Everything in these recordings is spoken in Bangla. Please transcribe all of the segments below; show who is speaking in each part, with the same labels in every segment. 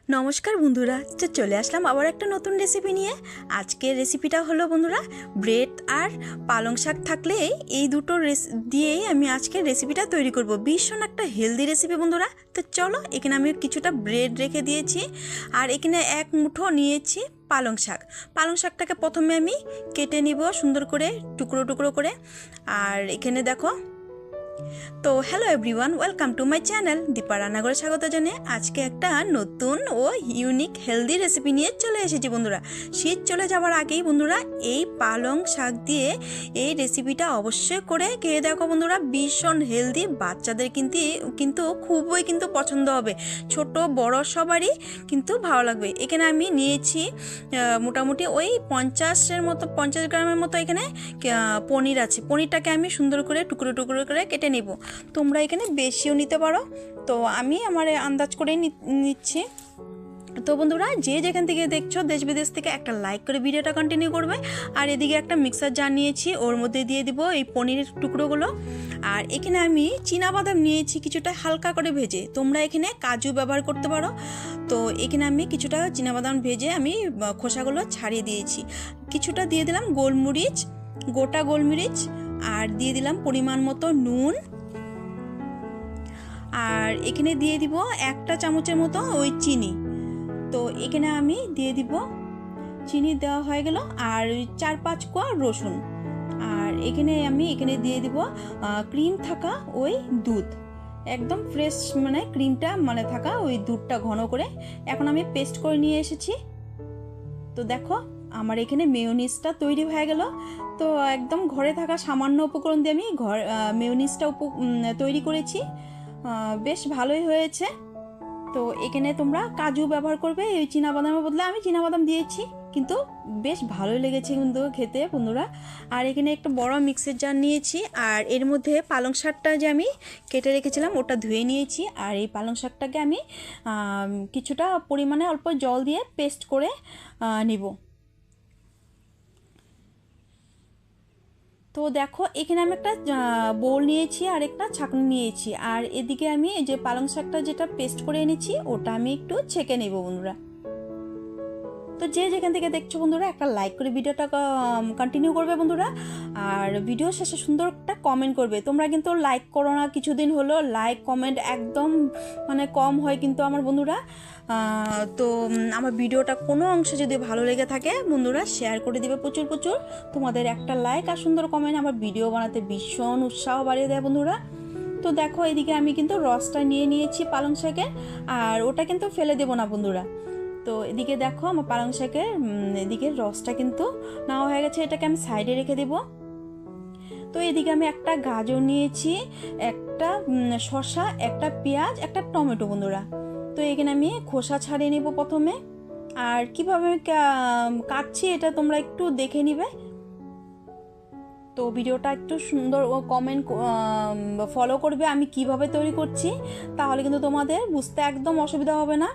Speaker 1: নমস্কার বন্ধুরা, চলে আসলাম আবার একটা নতুন রেসিপি নিয়ে। আজকের রেসিপিটা হলো বন্ধুরা ব্রেড আর পালং শাক থাকলে এই দুটো দিয়েই আমি আজকের রেসিপিটা তৈরি করব। ভীষণ একটা হেলদি রেসিপি বন্ধুরা। তো চলো, এখানে আমি কিছুটা ব্রেড রেখে দিয়েছি আর এখানে এক মুঠো নিয়েছি পালং শাক। পালং শাকটাকে প্রথমে আমি কেটে নিব সুন্দর করে, টুকরো টুকরো করে। আর এখানে দেখো, তো hello everyone, welcome to my channel. Dipa রান্নাঘরে স্বাগত জানিয়ে আজকে একটা নতুন ও ইউনিক হেলদি রেসিপি নিয়ে চলে এসেছি বন্ধুরা। শীত চলে যাওয়ার আগেই বন্ধুরা এই পালং শাক দিয়ে এই রেসিপিটা অবশ্যই করে খেয়ে দেখো বন্ধুরা। ভীষণ হেলদি, বাচ্চাদের কিন্তু খুবই পছন্দ হবে, ছোট বড় সবারই কিন্তু ভালো লাগবে। এখানে আমি নিয়েছি মোটামুটি ওই 50 গ্রামের মতো এখানে পনির আছে। পনিরটাকে আমি সুন্দর করে টুকরো টুকরো করে কেটে নেব। তোমরা এখানে বেশিও নিতে পারো, তো আমি আমার আন্দাজ করে নিচ্ছি। তো বন্ধুরা, যে যেখান থেকে দেখছো দেশ বিদেশ থেকে একটা লাইক করে ভিডিওটা কন্টিনিউ করবে। আর এদিকে একটা মিক্সার জার নিয়েছি, ওর মধ্যে দিয়ে দিব এই পনিরের টুকরোগুলো। আর এখানে আমি চীনাবাদাম নিয়েছি কিছুটা হালকা করে ভেজে, তোমরা এখানে কাজু ব্যবহার করতে পারো। তো এখানে আমি কিছুটা চীনাবাদাম ভেজে আমি খোসাগুলো ছাড়িয়ে দিয়েছি। কিছুটা দিয়ে দিলাম গোলমরিচ, গোটা গোলমরিচ, আর দিয়ে দিলাম পরিমাণ মতো নুন। আর এখানে দিয়ে দিব একটা চামচের মতো ওই চিনি। তো এখানে আমি দিয়ে দিব, চিনি দেওয়া হয়ে গেল, আর 4-5 কোয়া রসুন। আর এখানে দিয়ে দিব ক্রিম থাকা ওই দুধ, একদম ফ্রেশ ক্রিমটা থাকা ওই দুধটা ঘন করে এখন আমি পেস্ট করে নিয়ে এসেছি। তো দেখো, আমার এখানে মেয়োনিজটা তৈরি হয়ে গেল। তো একদম ঘরে থাকা সামান্য উপকরণ দিয়ে আমি মেয়োনিজটা তৈরি করেছি, বেশ ভালোই হয়েছে। তো এখানে তোমরা কাজু ব্যবহার করবে, এই চীনাবাদামের বদলে আমি চীনাবাদাম দিয়েছি, কিন্তু বেশ ভালোই লেগেছে কিন্তু খেতে বন্ধুরা। আর এখানে একটা বড় মিক্সের জার নিয়েছি, আর এর মধ্যে পালং শাকটা যে আমি কেটে রেখেছিলাম ওটা ধুয়ে নিয়েছি। আর এই পালং শাকটাকে আমি কিছুটা পরিমাণে অল্প জল দিয়ে পেস্ট করে নিব। তো দেখো, এখানে আমি একটা বোল নিয়েছি আর একটা ছাঁকনি নিয়েছি। আর এদিকে আমি যে পালং শাকটা যেটা পেস্ট করে এনেছি ওটা আমি একটু ছেঁকে নেব বন্ধুরা। তো যে যেখান থেকে দেখছো বন্ধুরা একটা লাইক করে ভিডিওটা কন্টিনিউ করবে বন্ধুরা। আর ভিডিও শেষে সুন্দর একটা কমেন্ট করবে। তোমরা কিন্তু লাইক করো না, কিছুদিন হলো লাইক কমেন্ট একদম কম হয় কিন্তু আমার বন্ধুরা। তো আমার ভিডিওটা কোনো অংশে যদি ভালো লেগে থাকে বন্ধুরা শেয়ার করে দিবে প্রচুর প্রচুর। তোমাদের একটা লাইক আর সুন্দর কমেন্ট আমার ভিডিও বানাতে ভীষণ উৎসাহ বাড়িয়ে দেয় বন্ধুরা। তো দেখো, এদিকে আমি কিন্তু রসটা নিয়ে নিয়েছি পালং শাকের, আর ওটা কিন্তু ফেলে দেবো না বন্ধুরা। তো এদিকে দেখো, আমার পালং শাকের এদিকে রসটা কিন্তু নেওয়া হয়ে গেছে, এটাকে আমি সাইডে রেখে দেব। তো এদিকে আমি একটা গাজর নিয়েছি, একটা শসা, একটা পেঁয়াজ, একটা টমেটো বন্ধুরা। তো এখানে আমি খোসা ছাড়িয়ে নেব প্রথমে। আর কিভাবে আমি কাটছি এটা তোমরা একটু দেখে নিবে। তো ভিডিওটা একটু সুন্দর ও কমেন্ট ফলো করবে আমি কিভাবে তৈরি করছি, তাহলে কিন্তু তোমাদের বুঝতে একদম অসুবিধা হবে না।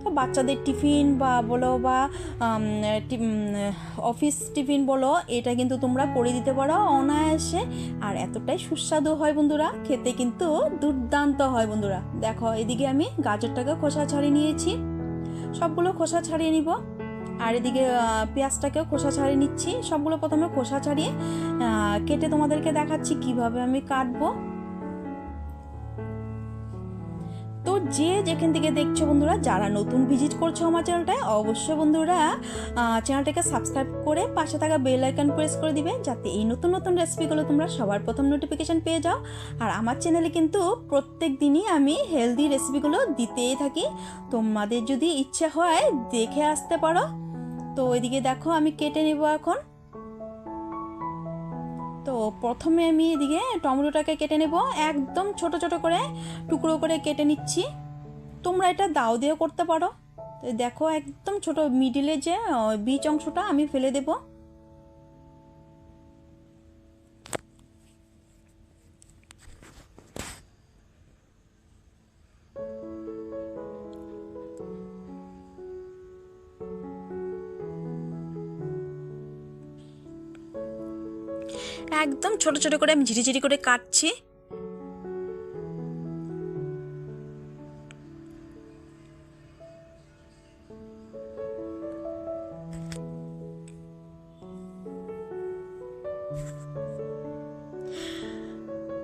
Speaker 1: তো বাচ্চাদের টিফিন বলো বা অফিস টিফিন বলো, এটা কিন্তু তোমরা করে দিতে পারো অনায়াসে। আর এতটাই সুস্বাদু হয় বন্ধুরা, খেতে কিন্তু দুর্দান্ত হয় বন্ধুরা। দেখো, এদিকে আমি গাজরটাকে খোসা ছাড়িয়ে নিয়েছি, সবগুলো খোসা ছাড়িয়ে নিব। আর এদিকে পেঁয়াজটাকেও খোসা ছাড়িয়ে নিচ্ছি। সবগুলো প্রথমে খোসা ছাড়িয়ে কেটে তোমাদেরকে দেখাচ্ছি কিভাবে আমি কাটবো। তো যে যেখান থেকে দেখছো বন্ধুরা, যারা নতুন ভিজিট করছো আমার চ্যানেলটায়, অবশ্যই বন্ধুরা চ্যানেলটাকে সাবস্ক্রাইব করে পাশে থাকা বেল আইকন প্রেস করে দিবে, যাতে এই নতুন নতুন রেসিপিগুলো তোমরা সবার প্রথম নোটিফিকেশান পেয়ে যাও। আর আমার চ্যানেলে কিন্তু প্রত্যেক দিনই আমি হেলদি রেসিপিগুলো দিতেই থাকি, তোমাদের যদি ইচ্ছে হয় দেখে আসতে পারো। তো এদিকে দেখো, আমি কেটে নেব এখন। তো প্রথমে আমি এদিকে টমেটোটাকে কেটে নেব, একদম ছোট ছোট করে টুকরো করে কেটে নিচ্ছি। তোমরা এটা দাও দিয়েও করতে পারো। তো দেখো, একদম ছোট মিডিলে যে বীজ অংশটা আমি ফেলে দেব। একদম ছোট ছোট করে আমি ঝিরিঝিরি করে কাটছি।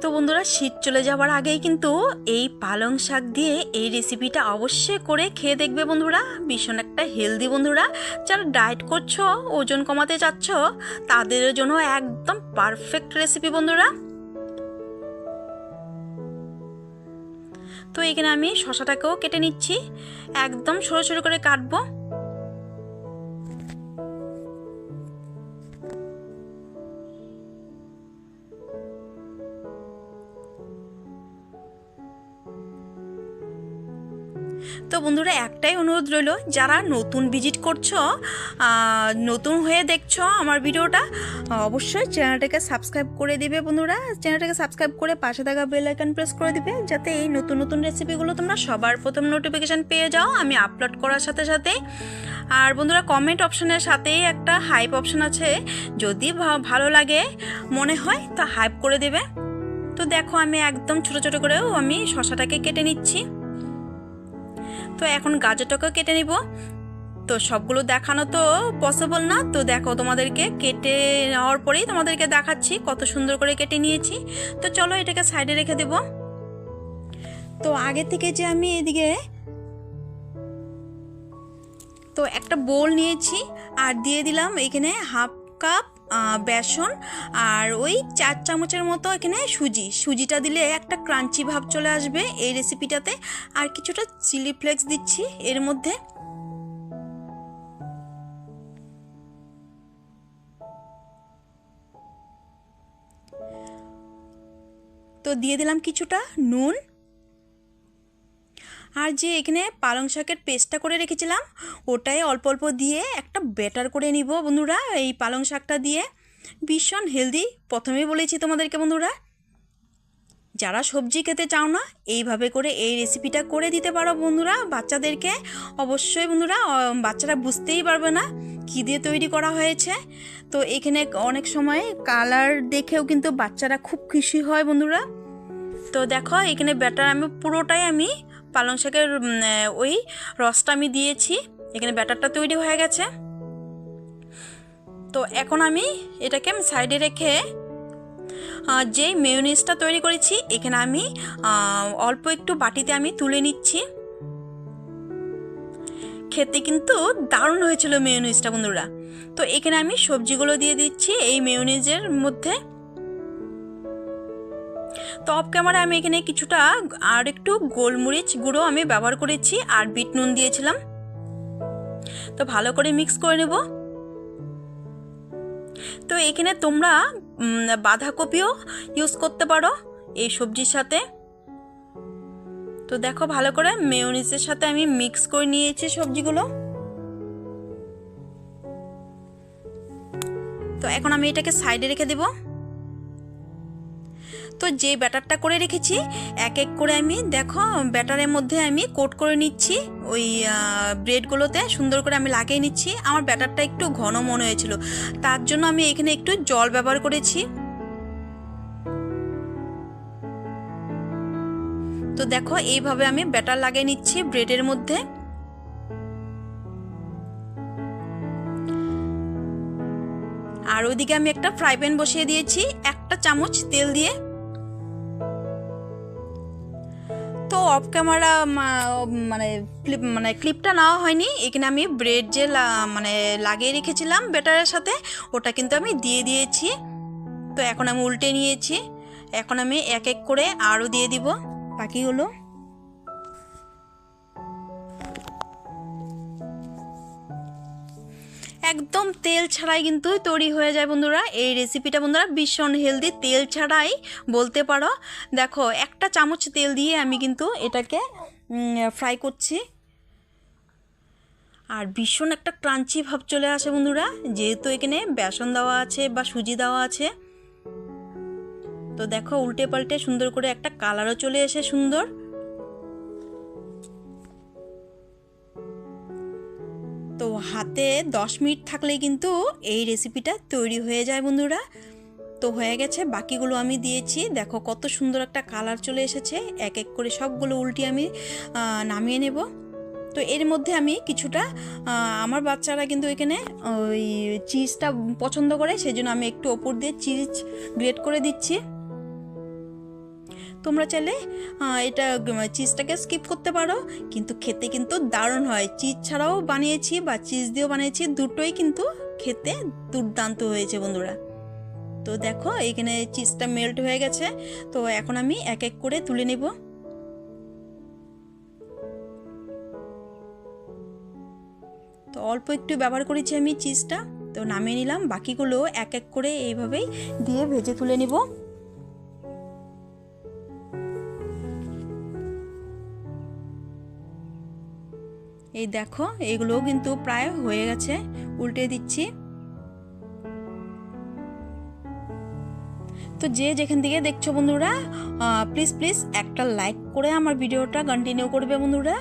Speaker 1: তো বন্ধুরা শীত চলে যাবার আগেই কিন্তু এই পালং শাক দিয়ে এই রেসিপিটা অবশ্যই করে খেয়ে দেখবে বন্ধুরা। ভীষণ একটা হেলদি বন্ধুরা, যারা ডায়েট করছো, ওজন কমাতে চাচ্ছ, তাদের জন্য একদম পারফেক্ট রেসিপি বন্ধুরা। তো এখানে আমি শসাটাকেও কেটে নিচ্ছি, একদম ছোট ছোট করে কাটবো। তো বন্ধুরা একটাই অনুরোধ রইল, যারা নতুন ভিজিট করছো, নতুন হয়ে দেখছো আমার ভিডিওটা, অবশ্যই চ্যানেলটাকে সাবস্ক্রাইব করে দিবে বন্ধুরা। চ্যানেলটাকে সাবস্ক্রাইব করে পাশে থাকা বেল আইকন প্রেস করে দিবে, যাতে এই নতুন নতুন রেসিপিগুলো তোমরা সবার প্রথম নোটিফিকেশান পেয়ে যাও আমি আপলোড করার সাথে সাথে। আর বন্ধুরা কমেন্ট অপশনের সাথেই একটা হাইপ অপশন আছে, যদি ভালো লাগে মনে হয় তা হাইপ করে দেবে। তো দেখো আমি একদম ছোট ছোট করেও আমি শসাটাকে কেটে নিচ্ছি। তো এখন গাজরটাকেও কেটে নিব। তো সবগুলো দেখানো তো পসিবল না, তো দেখো তোমাদেরকে কেটে নেওয়ার পরেই তোমাদেরকে দেখাচ্ছি কত সুন্দর করে কেটে নিয়েছি। তো চলো এটাকে সাইডে রেখে দেব। তো আগে থেকে যে আমি এদিকে তো একটা বোল নিয়েছি আর দিয়ে দিলাম এখানে হাফ কাপ বেসন আর ওই 4 চামচের মতো এখানে সুজিটা দিলে একটা ক্রাঞ্চি ভাব চলে আসবে এই রেসিপিটাতে। আর কিছুটা চিলি ফ্লেক্স দিচ্ছি এর মধ্যে। তো দিয়ে দিলাম কিছুটা নুন। আর যে এখানে পালং শাকের পেস্টটা করে রেখেছিলাম ওটাই অল্প অল্প দিয়ে একটা ব্যাটার করে নিব বন্ধুরা। এই পালং শাকটা দিয়ে ভীষণ হেলদি, প্রথমেই বলেছি তোমাদেরকে বন্ধুরা, যারা সবজি খেতে চাও না এইভাবে করে এই রেসিপিটা করে দিতে পারো বন্ধুরা বাচ্চাদেরকে। অবশ্যই বন্ধুরা বাচ্চারা বুঝতেই পারবে না কী দিয়ে তৈরি করা হয়েছে। তো এখানে অনেক সময় কালার দেখেও কিন্তু বাচ্চারা খুব খুশি হয় বন্ধুরা। তো দেখো এখানে ব্যাটার আমি পুরোটাই আমি পালং শাকের ওই রসটা আমি দিয়েছি, এখানে ব্যাটারটা তৈরি হয়ে গেছে। তো এখন আমি এটাকে সাইডে রেখে যে মেয়োনিজটা তৈরি করেছি এখানে আমি অল্প একটু বাটিতে আমি তুলে নিচ্ছি। খেতে কিন্তু দারুণ হয়েছিল মেয়োনিজটা বন্ধুরা। তো এখানে আমি সবজিগুলো দিয়ে দিচ্ছি এই মেয়োনিজের মধ্যে। তো অফ ক্যামেরা আমি এখানে কিছুটা আর একটু গোলমরিচ গুঁড়ো আমি ব্যবহার করেছি আর বিট নুন দিয়েছিলাম। তো ভালো করে মিক্স করে নেব। তো এখানে তোমরা বাঁধাকপিও ইউজ করতে পারো এই সবজির সাথে। তো দেখো ভালো করে মেয়োনিজের সাথে আমি মিক্স করে নিয়েছি সবজিগুলো। তো এখন আমি এটাকে সাইডে রেখে দেব। তো যে ব্যাটারটা করে রেখেছি এক এক করে আমি দেখো ব্যাটারের মধ্যে আমি কোট করে নিচ্ছি, ওই ব্রেডগুলোতে সুন্দর করে আমি লাগিয়ে নিচ্ছি। আমার ব্যাটারটা একটু ঘন মনে হয়েছিল, তার জন্য আমি এখানে একটু জল ব্যবহার করেছি। তো দেখো এইভাবে আমি ব্যাটার লাগিয়ে নিচ্ছি ব্রেডের মধ্যে। আর ওইদিকে আমি একটা ফ্রাই প্যান বসিয়ে দিয়েছি 1 চামচ তেল দিয়ে। তো অফ ক্যামেরা মানে ক্লিপটা নেওয়া হয়নি, এখানে আমি ব্রেড যে লাগিয়ে রেখেছিলাম ব্যাটারের সাথে ওটা কিন্তু আমি দিয়ে দিয়েছি। তো এখন আমি উল্টে নিয়েছি, এখন আমি এক এক করে আরও দিয়ে দিব বাকিগুলো। একদম তেল ছাড়াই কিন্তু তৈরি হয়ে যায় বন্ধুরা এই রেসিপিটা বন্ধুরা, ভীষণ হেলদি, তেল ছাড়াই বলতে পারো। দেখো 1 চামচ তেল দিয়ে আমি কিন্তু এটাকে ফ্রাই করছি। আর ভীষণ একটা ক্রাঞ্চি ভাব চলে আসে বন্ধুরা, যেহেতু এখানে বেসন দেওয়া আছে বা সুজি দেওয়া আছে। তো দেখো উল্টে পাল্টে সুন্দর করে একটা কালারও চলে এসে সুন্দর। তো হাতে 10 মিনিট থাকলেই কিন্তু এই রেসিপিটা তৈরি হয়ে যায় বন্ধুরা। তো হয়ে গেছে, বাকিগুলো আমি দিয়েছি, দেখো কত সুন্দর একটা কালার চলে এসেছে। এক এক করে সবগুলো উল্টে আমি নামিয়ে নেব। তো এর মধ্যে আমি কিছুটা আমার বাচ্চারা কিন্তু এখানে ওই চিজটা পছন্দ করে, সেই জন্য আমি একটু ওপর দিয়ে চিজ গ্রেট করে দিচ্ছি। তোমরা চাইলে এটা চিজটাকে স্কিপ করতে পারো, কিন্তু খেতে কিন্তু দারুণ হয়। চিজ ছাড়াও বানিয়েছি বা চিজ দিয়েও বানিয়েছি, দুটোই কিন্তু খেতে দুর্দান্ত হয়েছে বন্ধুরা। তো দেখো এখানে চিজটা মেল্ট হয়ে গেছে। তো এখন আমি এক এক করে তুলে নেব। তো অল্প একটু ব্যবহার করেছি আমি চিজটা, তো নামিয়ে নিলাম। বাকিগুলো এক এক করে এইভাবেই দিয়ে ভেজে তুলে নেব। এই দেখো এগুলোও কিন্তু প্রায় হয়ে গেছে, উল্টে দিচ্ছি। তো যে যেখান থেকে দেখছো বন্ধুরা, প্লিজ প্লিজ একটা লাইক করে আমার ভিডিওটা কন্টিনিউ করবে বন্ধুরা।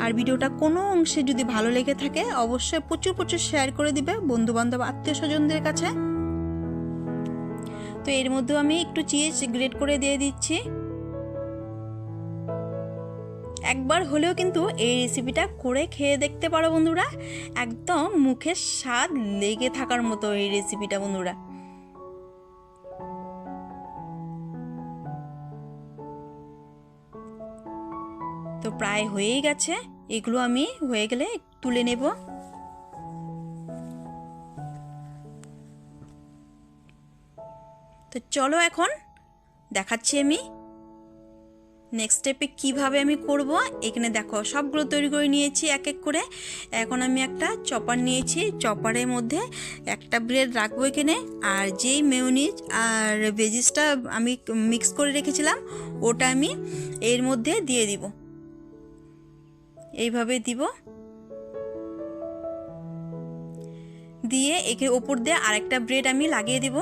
Speaker 1: আর ভিডিওটা কোনো অংশে যদি ভালো লেগে থাকে অবশ্যই প্রচুর প্রচুর শেয়ার করে দিবে বন্ধু বান্ধব আত্মীয় স্বজনদের কাছে। তো এর মধ্যেও আমি একটু চিজ গ্রেট করে দিয়ে দিচ্ছি। একবার হলেও কিন্তু এই রেসিপিটা করে খেয়ে দেখতে পারো বন্ধুরা, একদম মুখের স্বাদ লেগে থাকার মতো এই রেসিপিটা বন্ধুরা। তো প্রায় হয়েই গেছে, এগুলো আমি হয়ে গেলে তুলে নেব। তো চলো এখন দেখাচ্ছি আমি নেক্সট স্টেপে কিভাবে আমি করব। এখানে দেখো সবগুলো তৈরি করে নিয়েছি এক এক করে। এখন আমি একটা চপার নিয়েছি, চপারের মধ্যে একটা ব্রেড রাখবো এখানে, আর যেই মেয়োনিজ আর ভেজিসটা আমি মিক্স করে রেখেছিলাম ওটা আমি এর মধ্যে দিয়ে দিব। এইভাবে দিব, দিয়ে একে ওপর দিয়ে আরেকটা ব্রেড আমি লাগিয়ে দিব।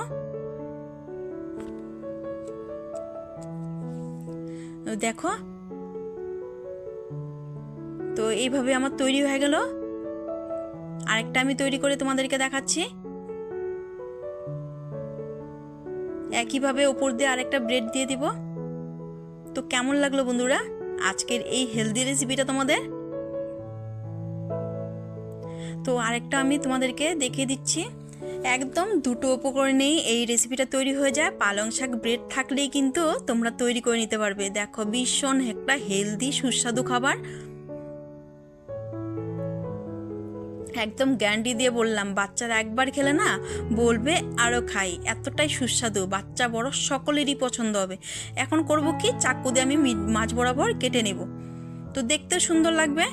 Speaker 1: দেখো তো এইভাবে আমার তৈরি হয়ে গেল। আরেকটা আমি তৈরি করে তোমাদেরকে দেখাচ্ছি। একইভাবে ওপর দিয়ে আরেকটা ব্রেড দিয়ে দিব। তো কেমন লাগলো বন্ধুরা আজকের এই হেলদি রেসিপিটা তোমাদের? তো আরেকটা আমি তোমাদেরকে দেখিয়ে দিচ্ছি। একদম দুটো উপকরণেই এই রেসিপিটা তৈরি হয়ে যায়। পালং শাক ব্রেড থাকলেই কিন্তু তোমরা তৈরি করে নিতে পারবে। দেখো ভীষণ একটা হেলদি সুস্বাদু খাবার, একদম গ্যারান্টি দিয়ে বললাম, বাচ্চারা একবার খেলে না বলবে আরও খাই, এতটাই সুস্বাদু, বাচ্চা বড় সকলেরই পছন্দ হবে। এখন করব কি, চাকু দিয়ে আমি মাছ বরাবর কেটে নেব, তো দেখতে সুন্দর লাগবে।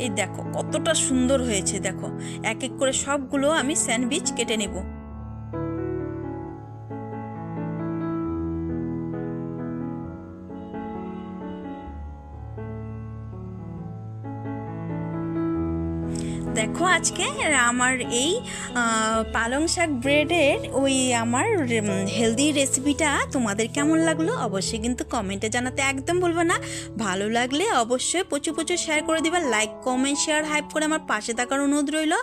Speaker 1: এই দেখো কতটা সুন্দর হয়েছে, দেখো এক এক করে সবগুলো আমি স্যান্ডউইচ কেটে নেব। দেখো আজকে আমার এই পালং শাক ব্রেডের ওই আমার হেলদি রেসিপিটা তোমাদের কেমন লাগলো অবশ্যই কিন্তু কমেন্টে জানাতে একদম ভুলবে না। ভালো লাগলে অবশ্যই প্রচুর প্রচুর শেয়ার করে দিবা, লাইক কমেন্ট শেয়ার হাইপ করে আমার পাশে থাকার অনুরোধ রইল।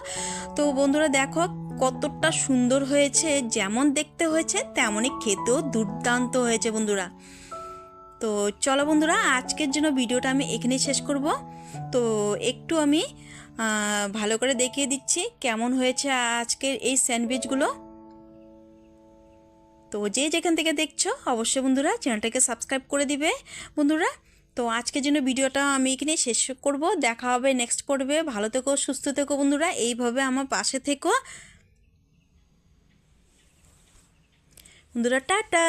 Speaker 1: তো বন্ধুরা দেখো কতটা সুন্দর হয়েছে, যেমন দেখতে হয়েছে তেমনই খেতেও দুর্দান্ত হয়েছে বন্ধুরা। তো চলো বন্ধুরা আজকের জন্য ভিডিওটা আমি এখানেই শেষ করব। তো একটু আমি ভালো করে দেখিয়ে দিচ্ছি কেমন হয়েছে আজকের এই স্যান্ডউইচগুলো। তো যে যেখান থেকে দেখছো অবশ্যই বন্ধুরা চ্যানেলটাকে সাবস্ক্রাইব করে দিবে বন্ধুরা। তো আজকের জন্য ভিডিওটা আমি এখানে শেষ করব, দেখা হবে নেক্সট পর্বে। ভালো থেকো, সুস্থ থেকো বন্ধুরা, এইভাবে আমার পাশে থেকো বন্ধুরা। টাটা।